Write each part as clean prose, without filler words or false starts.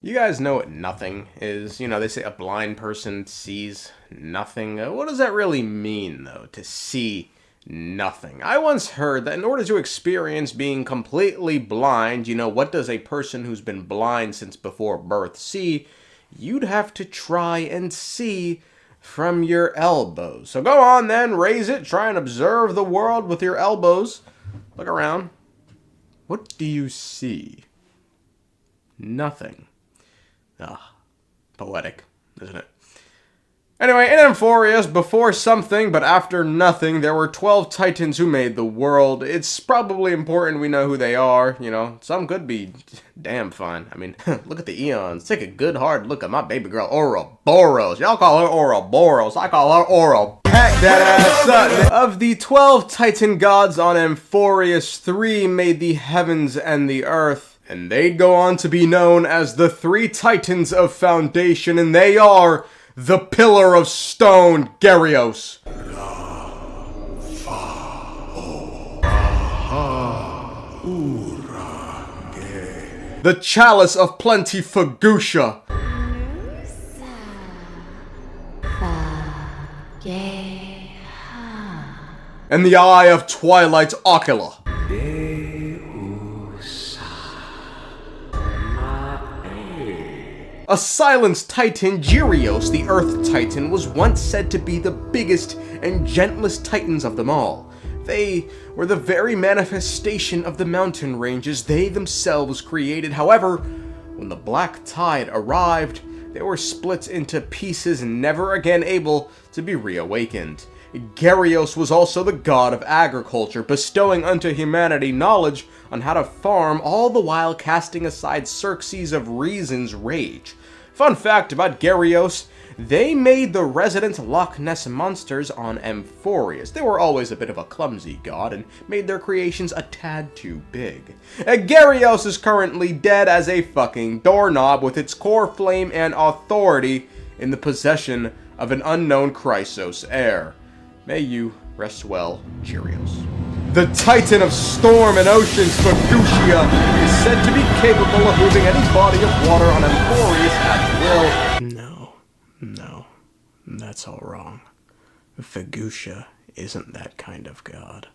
You guys know what nothing is? You know, they say a blind person sees nothing. What does that really mean, though, to see nothing? I once heard that in order to experience being completely blind, what does a person who's been blind since before birth see? You'd have to try and see from your elbows. So go on then, raise it, try and observe the world with your elbows. Look around. What do you see? Nothing. Ah, poetic, isn't it? Anyway, in Amphoreus, before something, but after nothing, there were 12 titans who made the world. It's probably important we know who they are, Some could be damn fine. I mean, look at the eons. Take a good hard look at my baby girl, Ouroboros. Y'all call her Ouroboros. I call her Ouro. Pack that ass up. Of the 12 titan gods on Amphoreus, 3 made the heavens and the earth. And they'd go on to be known as the 3 titans of foundation, and they are the Pillar of Stone, Gyrios. The Chalice of Plenty, Phagousia. And the Eye of Twilight, Aglaea. A silenced titan, Gyrios, the Earth Titan, was once said to be the biggest and gentlest titans of them all. They were the very manifestation of the mountain ranges they themselves created. However, when the Black Tide arrived, they were split into pieces, never again able to be reawakened. Gyrios was also the god of agriculture, bestowing unto humanity knowledge on how to farm, all the while casting aside Xerxes of Reason's rage. Fun fact about Gyrios, they made the resident Loch Ness monsters on Amphoreus. They were always a bit of a clumsy god and made their creations a tad too big. Gyrios is currently dead as a fucking doorknob, with its core flame and authority in the possession of an unknown chrysos heir. May you rest well, Gyrios. The Titan of Storm and Oceans, Phagousia, is said to be capable of moving any body of water on Amphoreus at will. No, that's all wrong. Phagousia isn't that kind of god.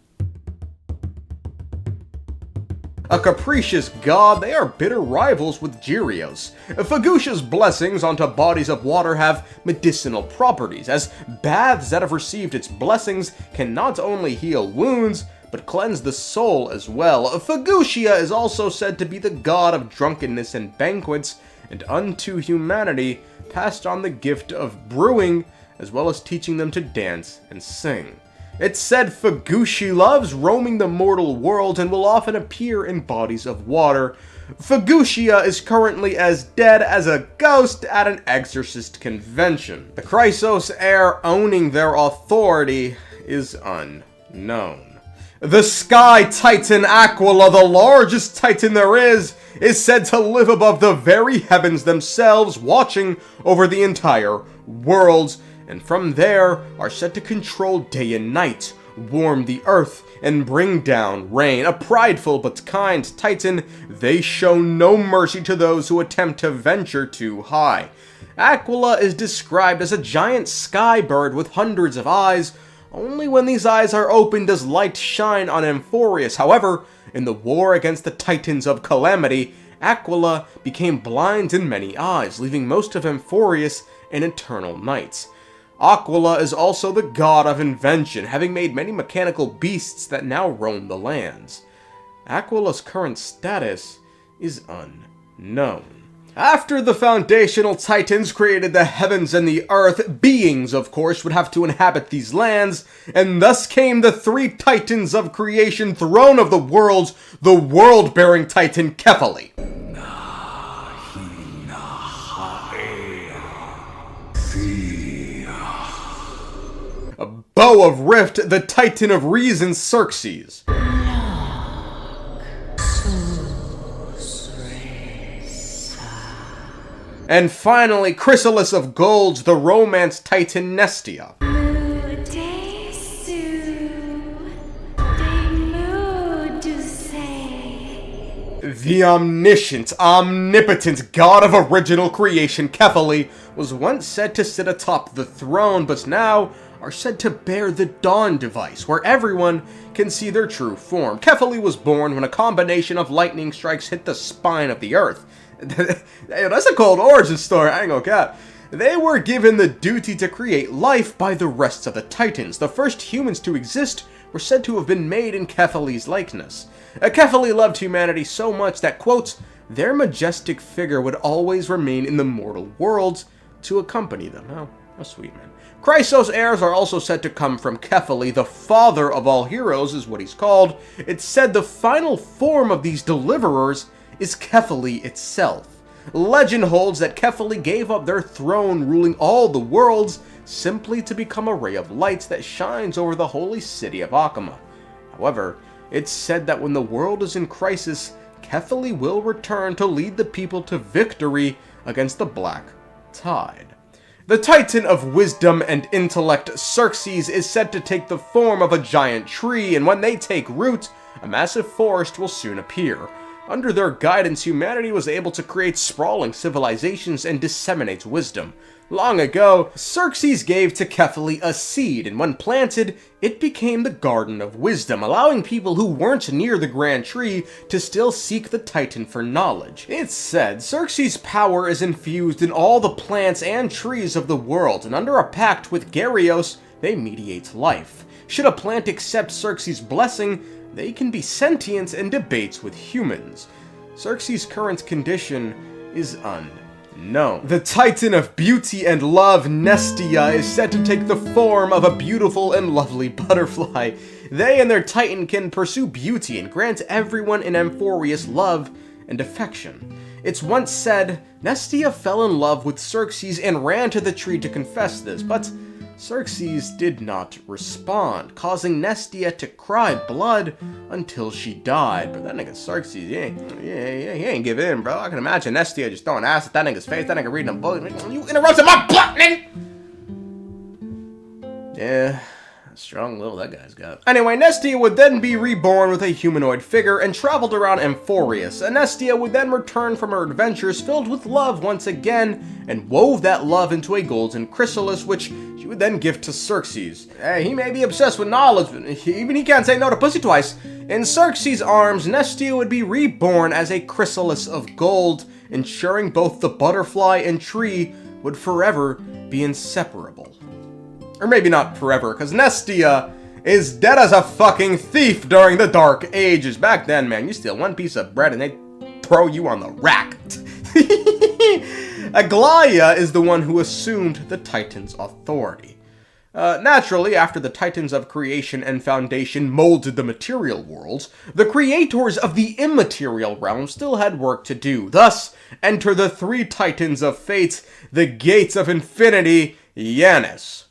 A capricious god, they are bitter rivals with Gyrios. Phagousia's blessings onto bodies of water have medicinal properties, as baths that have received its blessings can not only heal wounds, but cleanse the soul as well. Phagousia is also said to be the god of drunkenness and banquets, and unto humanity passed on the gift of brewing, as well as teaching them to dance and sing. It's said Phagousia loves roaming the mortal world and will often appear in bodies of water. Phagousia is currently as dead as a ghost at an exorcist convention. The chrysos heir owning their authority is unknown. The Sky Titan Aquila, the largest titan there is said to live above the very heavens themselves, watching over the entire world, and from there are said to control day and night, warm the earth, and bring down rain. A prideful but kind titan, they show no mercy to those who attempt to venture too high. Aquila is described as a giant sky bird with hundreds of eyes. Only when these eyes are open does light shine on Amphoreus. However, in the war against the Titans of Calamity, Aquila became blind in many eyes, leaving most of Amphoreus in eternal night. Aquila is also the god of invention, having made many mechanical beasts that now roam the lands. Aquila's current status is unknown. After the foundational titans created the heavens and the earth, beings, of course, would have to inhabit these lands, and thus came the 3 titans of creation, throne of the worlds, the world-bearing titan Kephalli. A bow of rift, the titan of reason Xerxes. And finally, chrysalis of golds, the romance titan Nestia. The omniscient, omnipotent god of original creation, Calamity, was once said to sit atop the throne, but now are said to bear the Dawn device, where everyone can see their true form. Calamity was born when a combination of lightning strikes hit the spine of the earth. That's a cold origin story, I ain't gonna cap. They were given the duty to create life by the rest of the Titans. The first humans to exist were said to have been made in Calamy's likeness. Calamity loved humanity so much that, quote, their majestic figure would always remain in the mortal worlds to accompany them. Oh, how sweet, man. Chrysos' heirs are also said to come from Calamity, the father of all heroes is what he's called. It's said the final form of these deliverers is Calamity itself. Legend holds that Calamity gave up their throne ruling all the worlds simply to become a ray of light that shines over the holy city of Akama. However, it's said that when the world is in crisis, Calamity will return to lead the people to victory against the Black Tide. The Titan of wisdom and intellect, Xerxes, is said to take the form of a giant tree, and when they take root, a massive forest will soon appear. Under their guidance, humanity was able to create sprawling civilizations and disseminate wisdom. Long ago, Xerxes gave to Calamity a seed, and when planted, it became the Garden of Wisdom, allowing people who weren't near the Grand Tree to still seek the Titan for knowledge. It's said Xerxes' power is infused in all the plants and trees of the world, and under a pact with Gyrios, they mediate life. Should a plant accept Xerxes' blessing, they can be sentient and debates with humans. Xerxes' current condition is unknown. The Titan of beauty and love, Nestia, is said to take the form of a beautiful and lovely butterfly. They and their Titan can pursue beauty and grant everyone in Amphoreus love and affection. It's once said, Nestia fell in love with Xerxes and ran to the tree to confess this, but Xerxes did not respond, causing Nestia to cry blood until she died. But that nigga Xerxes, he ain't give in, bro. I can imagine Nestia just throwing ass at that nigga's face, that nigga reading a book. You interrupted my plot, nigga! Yeah, strong will that guy's got. Anyway, Nestia would then be reborn with a humanoid figure and traveled around Amphoreus. And Nestia would then return from her adventures filled with love once again and wove that love into a golden chrysalis, which she would then give to Xerxes. Hey, he may be obsessed with knowledge, but even he can't say no to pussy twice. In Xerxes' arms, Nestia would be reborn as a chrysalis of gold, ensuring both the butterfly and tree would forever be inseparable. Or maybe not forever, because Nestia is dead as a fucking thief during the Dark Ages. Back then, man, you steal one piece of bread and they throw you on the rack. Aglaea is the one who assumed the Titan's authority. Naturally, after the Titans of Creation and Foundation molded the material worlds, the creators of the immaterial realm still had work to do. Thus, enter the three Titans of Fate, the Gates of Infinity, Yanis.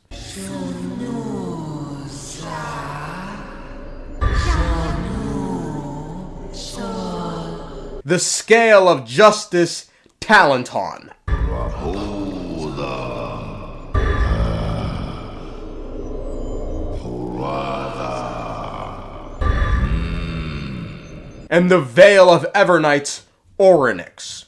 The Scale of Justice, Talenton. And the Veil of Evernight, Orynyx.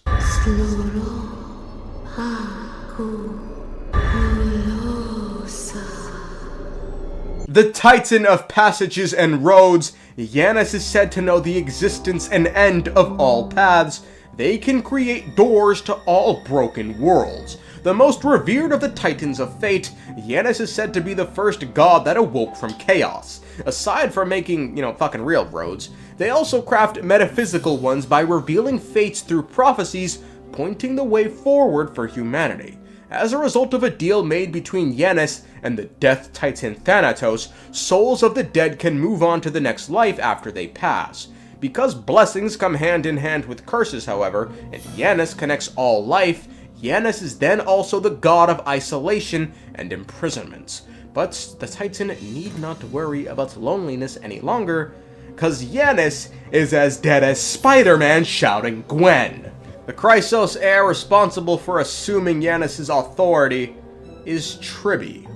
The Titan of Passages and Roads, Yanis is said to know the existence and end of all paths. They can create doors to all broken worlds. The most revered of the Titans of Fate, Yanis is said to be the first god that awoke from chaos. Aside from making, fucking real roads, they also craft metaphysical ones by revealing fates through prophecies, pointing the way forward for humanity. As a result of a deal made between Yanis and the Death Titan Thanatos, souls of the dead can move on to the next life after they pass. Because blessings come hand in hand with curses, however, and Yanis connects all life, Yanis is then also the god of isolation and imprisonment. But the Titan need not worry about loneliness any longer, cause Yanis is as dead as Spider-Man shouting Gwen. The Chrysos heir responsible for assuming Yanis' authority is Tribbie.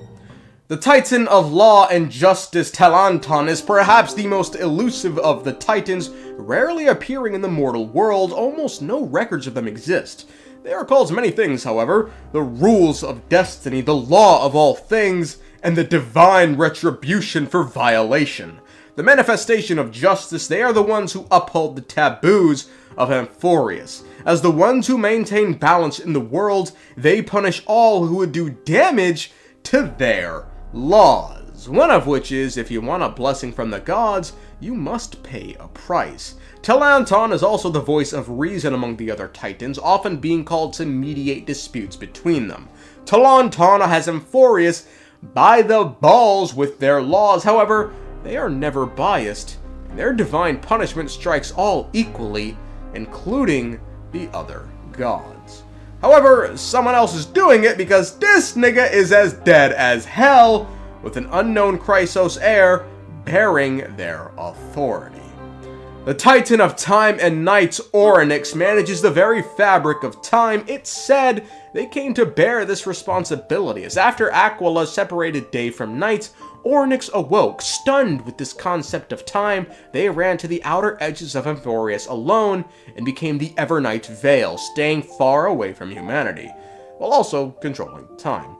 The Titan of Law and Justice Talanton is perhaps the most elusive of the Titans, rarely appearing in the mortal world. Almost no records of them exist. They are called many things, however: the rules of destiny, the law of all things, and the divine retribution for violation. The manifestation of justice, they are the ones who uphold the taboos of Amphoreus. As the ones who maintain balance in the world, they punish all who would do damage to their laws. One of which is, if you want a blessing from the gods, you must pay a price. Talanton is also the voice of reason among the other Titans, often being called to mediate disputes between them. Talanton has Amphoreus by the balls with their laws. However, they are never biased, and their divine punishment strikes all equally, including the other gods. However, someone else is doing it because this nigga is as dead as hell, with an unknown chrysos heir bearing their authority. The Titan of Time and Night's Orynyx manages the very fabric of time. It's said they came to bear this responsibility, as after Aglaea separated day from night, Orynyx awoke. Stunned with this concept of time, they ran to the outer edges of Amphoreus alone and became the Evernight Veil, staying far away from humanity, while also controlling time.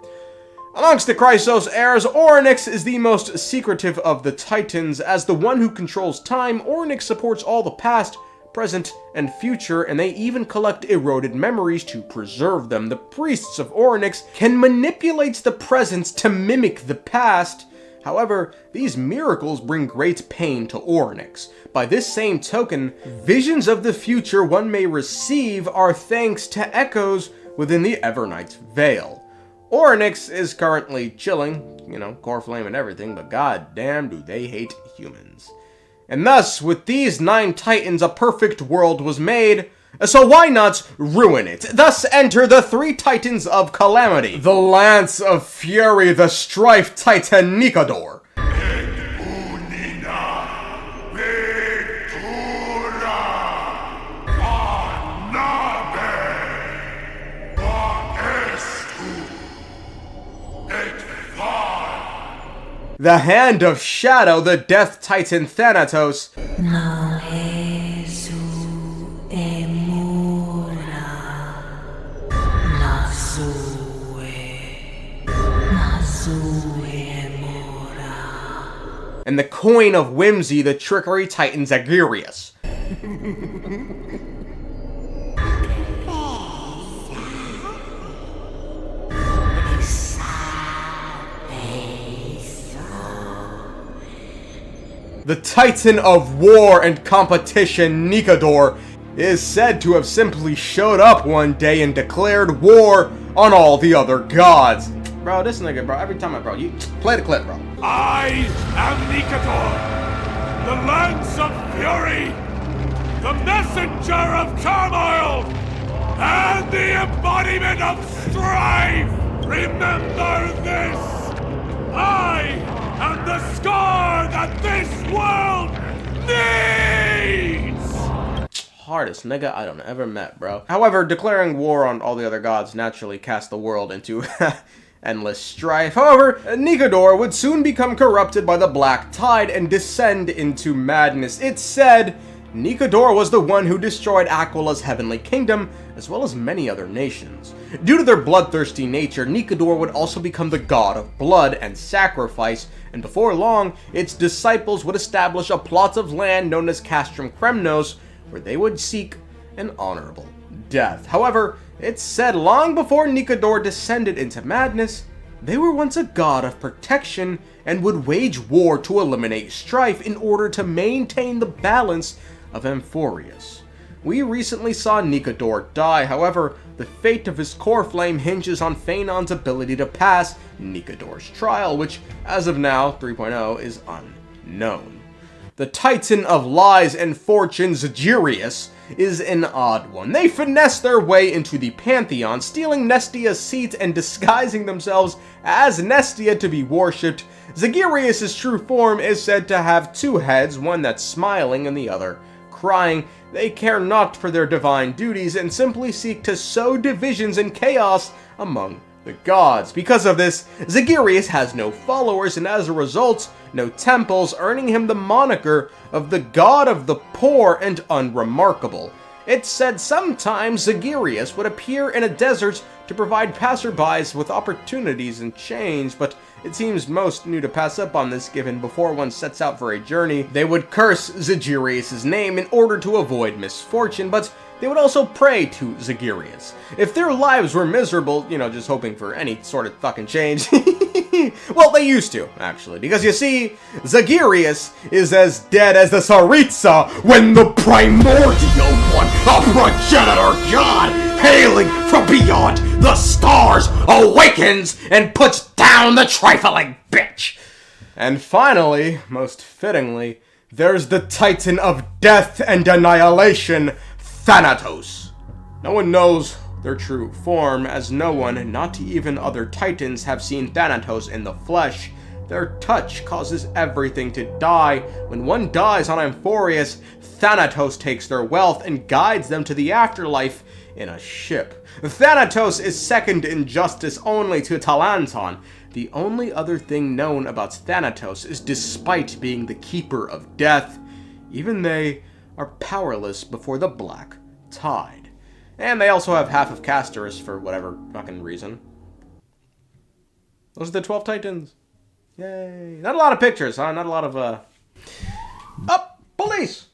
Amongst the chrysos heirs, Orynyx is the most secretive of the Titans. As the one who controls time, Orynyx supports all the past, present, and future, and they even collect eroded memories to preserve them. The priests of Orynyx can manipulate the present to mimic the past. However, these miracles bring great pain to Orynyx. By this same token, visions of the future one may receive are thanks to echoes within the Evernight Veil. Orynyx is currently chilling, core flame and everything, but goddamn do they hate humans. And thus, with these 9 Titans, a perfect world was made, so why not ruin it? Thus enter the 3 Titans of Calamity: the Lance of Fury, the Strife Titan Nikador, the Hand of Shadow, the Death Titan Thanatos, and the Coin of Whimsy, the Trickery Titan Zagreus. The Titan of War and Competition, Nikador, is said to have simply showed up one day and declared war on all the other gods. Bro, this nigga, bro, every time you play the clip, bro. I am Nikador, the Lance of Fury, the Messenger of Turmoil, and the embodiment of strife. Remember this. I am the scar that this world needs! Hardest nigga I don't ever met, bro. However, declaring war on all the other gods naturally cast the world into endless strife. However, Nikador would soon become corrupted by the Black Tide and descend into madness. It's said Nikador was the one who destroyed Aglaea's heavenly kingdom, as well as many other nations. Due to their bloodthirsty nature, Nikador would also become the god of blood and sacrifice, and before long, its disciples would establish a plot of land known as Castrum Kremnos, where they would seek an honorable death. However, it's said long before Nikador descended into madness, they were once a god of protection and would wage war to eliminate strife in order to maintain the balance of Amphoreus. We recently saw Nikador die. However, the fate of his core flame hinges on Phainon's ability to pass Nikador's trial, which, as of now, 3.0, is unknown. The Titan of Lies and Fortunes, Jirius, is an odd one. They finesse their way into the Pantheon, stealing Nestia's seat and disguising themselves as Nestia to be worshipped. Zagreus' true form is said to have 2 heads, one that's smiling and the other crying. They care not for their divine duties and simply seek to sow divisions and chaos among the gods. Because of this, Zagreus has no followers and as a result, no temples, earning him the moniker of the god of the poor and unremarkable. It's said sometimes Zagreus would appear in a desert to provide passerbys with opportunities and change, but it seems most knew to pass up on this, given before one sets out for a journey, they would curse Zagreus' name in order to avoid misfortune, but they would also pray to Zagreus. If their lives were miserable, just hoping for any sort of fucking change, well, they used to, actually, because you see, Zagreus is as dead as the Tsaritsa when the primordial one, a progenitor god, hailing from beyond the stars, awakens and puts down the trifling bitch. And finally, most fittingly, there's the Titan of Death and Annihilation, Thanatos. No one knows their true form, as no one, not even other titans, have seen Thanatos in the flesh. Their touch causes everything to die. When one dies on Amphoreus, Thanatos takes their wealth and guides them to the afterlife in a ship. Thanatos is second in justice only to Talanton. The only other thing known about Thanatos is despite being the keeper of death, even they are powerless before the Black Tide. And they also have half of castorice for whatever fucking reason. Those are the 12 titans. Yay. Not a lot of pictures, huh? Not a lot of, police!